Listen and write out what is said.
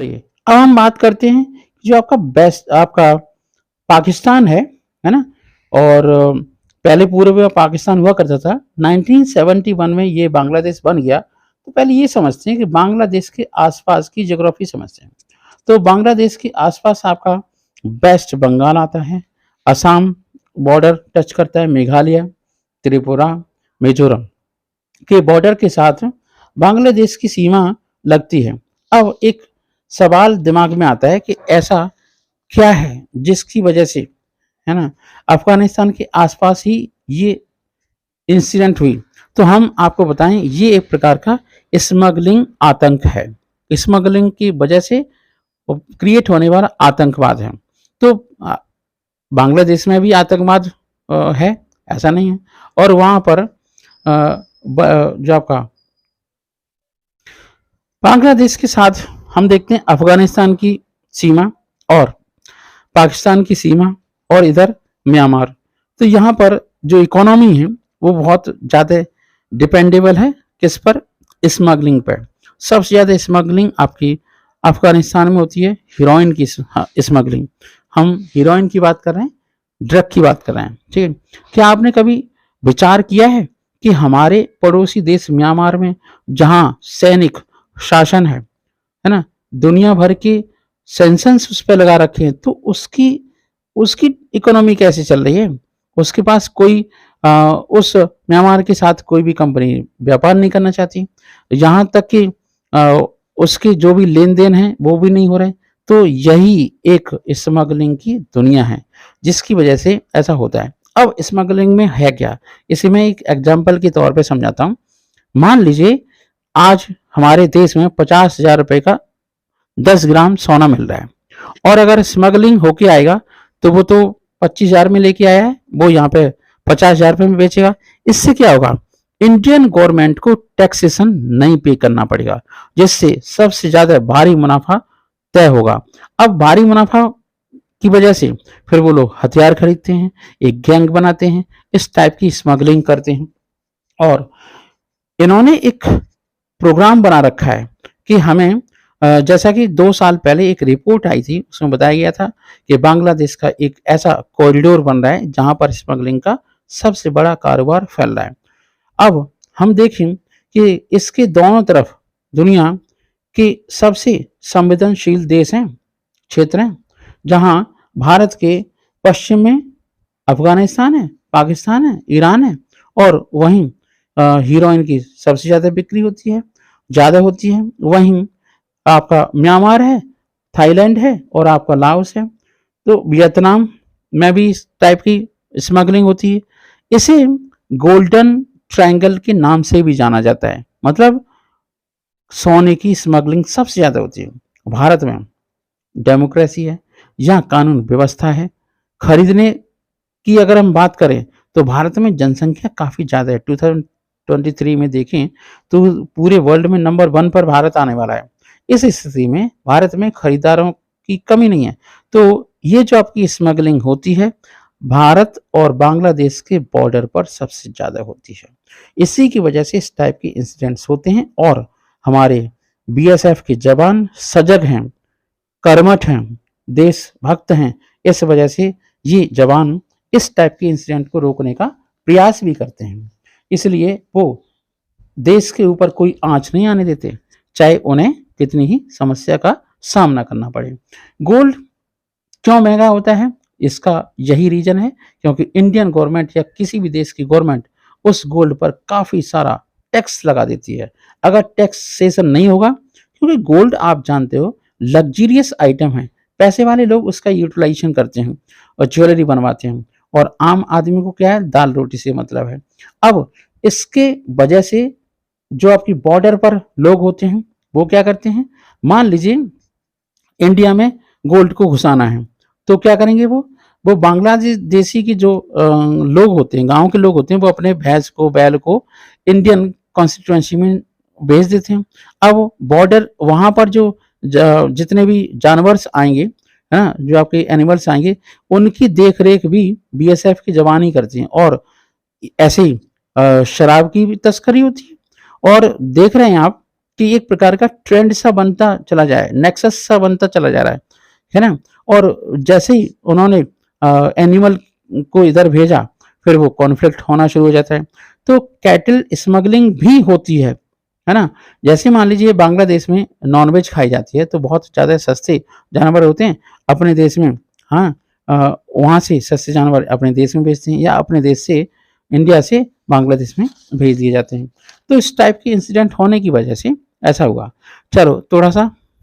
चलिए, अब हम बात करते हैं जो आपका बेस्ट आपका पाकिस्तान है ना? और पहले पूरे में पाकिस्तान हुआ करता था। 1971 में ये बांग्लादेश बन गया। तो पहले ये समझते हैं कि बांग्लादेश के आस-पास की ज्योग्राफी समझते हैं। तो बांग्लादेश के आस-पास आपका वेस्ट बंगाल आता है, असम बॉर्डर टच करता है, मेघालय, त्रिपुरा, मिज़ोरम के बॉर्डर के साथ बांग्लादेश की सीमा लगती है। अब एक सवाल दिमाग में आता है कि ऐसा क्या है जिसकी वजह से, है ना, अफ़गानिस्तान के आस-पास ही ये इंसिडेंट हुई? तो हम आपको बताएँ, ये एक प्रकार का स्मगलिंग आतंक है। स्मगलिंग की वजह से क्रिएट होने वाला आतंकवाद है। तो बांग्लादेश में भी आतंकवाद है, ऐसा नहीं है। और वहाँ पर जो आपका बांग्लादेश के साथ हम देखते हैं अफ़गानिस्तान की सीमा और पाकिस्तान की सीमा और इधर म्यांमार। तो यहाँ पर जो इकोनॉमी है वो बहुत ज़्यादा डिपेंडेबल है किस पर? स्मगलिंग पर। सबसे ज़्यादा स्मगलिंग आपकी अफ़गानिस्तान में होती है, हीरोइन की स्मगलिंग। हम हीरोइन की बात कर रहे हैं, ड्रग की बात कर रहे हैं, ठीक है? क्या आपने कभी विचार किया है कि हमारे पड़ोसी देश म्यांमार में जहाँ सैनिक शासन है ना? दुनिया भर के सैंक्शंस उस पे लगा रखे हैं, तो उसकी उसकी इकोनॉमी कैसे चल रही है? उसके पास कोई उस म्यांमार के साथ कोई भी कंपनी व्यापार नहीं करना चाहती। यहाँ तक कि उसके जो भी लेन-देन हैं, वो भी नहीं हो रहे। तो यही एक स्मगलिंग की दुनिया है, जिसकी वजह से ऐसा होता है। अब स्मगलिंग में है क्या? इसे मैं एक एग्ज़ाम्पल के तौर पे समझाता हूँ। मान लीजिए आज हमारे देश में 50,000 रुपए का 10 ग्राम सोना मिल रहा है और अगर स्मगलिंग होके आएगा तो वो तो 25,000 में लेके आया है, वो यहाँ पे 50,000 रुपए में बेचेगा। इससे क्या होगा? इंडियन गवर्नमेंट को टैक्सेशन नहीं पे करना पड़ेगा, जिससे सबसे ज़्यादा भारी मुनाफा तय होगा। अब भारी मुनाफा की वजह से फिर वो लोग हथियार खरीदते हैं, एक गैंग बनाते हैं, इस टाइप की स्मगलिंग करते हैं। और इन्होंने एक प्रोग्राम बना रखा है कि हमें जैसा कि 2 साल पहले एक रिपोर्ट आई थी, उसमें बताया गया था कि बांग्लादेश का एक ऐसा कॉरिडोर बन रहा है जहाँ पर स्मगलिंग का सबसे बड़ा कारोबार फैल रहा है। अब हम देखें कि इसके दोनों तरफ दुनिया के सबसे संवेदनशील देश हैं, क्षेत्र हैं, जहाँ भारत के पश्चिम में अफ़गानिस्तान है, पाकिस्तान है, ईरान है और वहीं हीरोइन की सबसे ज़्यादा बिक्री होती है, ज़्यादा होती है। वहीं आपका म्यांमार है, थाईलैंड है और आपका लाओस है। तो वियतनाम में भी इस टाइप की स्मगलिंग होती है। इसे गोल्डन ट्रायंगल के नाम से भी जाना जाता है। मतलब सोने की स्मगलिंग सबसे ज़्यादा होती है। भारत में डेमोक्रेसी है, यहाँ कानून व्यवस्था है। खरीदने की अगर हम बात करें तो भारत में जनसंख्या काफ़ी ज़्यादा है। 2023 में देखें तो पूरे वर्ल्ड में नंबर 1 पर भारत आने वाला है। इस स्थिति में भारत में खरीदारों की कमी नहीं है। तो ये जो आपकी स्मगलिंग होती है, भारत और बांग्लादेश के बॉर्डर पर सबसे ज़्यादा होती है। इसी की वजह से इस टाइप के इंसिडेंट्स होते हैं और हमारे बीएसएफ के जवान सजग हैं, कर्मठ हैं, देशभक्त हैं। इस वजह से ये जवान इस टाइप के इंसिडेंट को रोकने का प्रयास भी करते हैं। इसलिए वो देश के ऊपर कोई आँच नहीं आने देते, चाहे उन्हें कितनी ही समस्या का सामना करना पड़े। गोल्ड क्यों महँगा होता है? इसका यही रीज़न है क्योंकि इंडियन गवर्नमेंट या किसी भी देश की गवर्नमेंट उस गोल्ड पर काफ़ी सारा टैक्स लगा देती है। अगर टैक्सेशन नहीं होगा, क्योंकि गोल्ड आप जानते हो लग्ज़रियस आइटम है, पैसे वाले लोग उसका यूटिलाइज़ेशन करते हैं और ज्वेलरी बनवाते हैं और आम आदमी को क्या है, दाल-रोटी से मतलब है। अब इसके वजह से जो आपकी बॉर्डर पर लोग होते हैं, वो क्या करते हैं? मान लीजिए इंडिया में गोल्ड को घुसाना है, तो क्या करेंगे वो? वो बांग्लादेश देशी की जो लोग होते हैं, गाँव के लोग होते हैं, वो अपने भैंस को, बैल को इंडियन कॉन्स्टिट्यूएंसी में भेज देते हैं। अब बॉर्डर वहाँ पर जो जितने भी जानवर्स आएँगे, है ना? जो आपके एनिमल्स आएँगे, उनकी देख-रेख भी बीएसएफ के जवान ही करते हैं और ऐसे ही शराब की भी तस्करी होती है और देख रहे हैं आप कि एक प्रकार का ट्रेंड सा बनता चला जाए, नेक्सस सा बनता चला जा रहा है ना? और जैसे ही उन्होंने एनिमल को इधर भेजा, फिर वो कॉन्फ्लिक्ट होना शुरू हो जाता है। तो कैटल स्मगलिंग भी होती है ना? जैसे मान लीजिए बांग्लादेश में नॉन-वेज खाई जाती है, तो बहुत ज़्यादा सस्ते जानवर होते हैं अपने देश में, हाँ, वहाँ से सस्ते जानवर अपने देश में भेजते हैं या अपने देश से, इंडिया से बांग्लादेश में भेज दिए जाते हैं। तो इस टाइप के इंसिडेंट होने की वजह से ऐसा हुआ। चलो थोड़ा-सा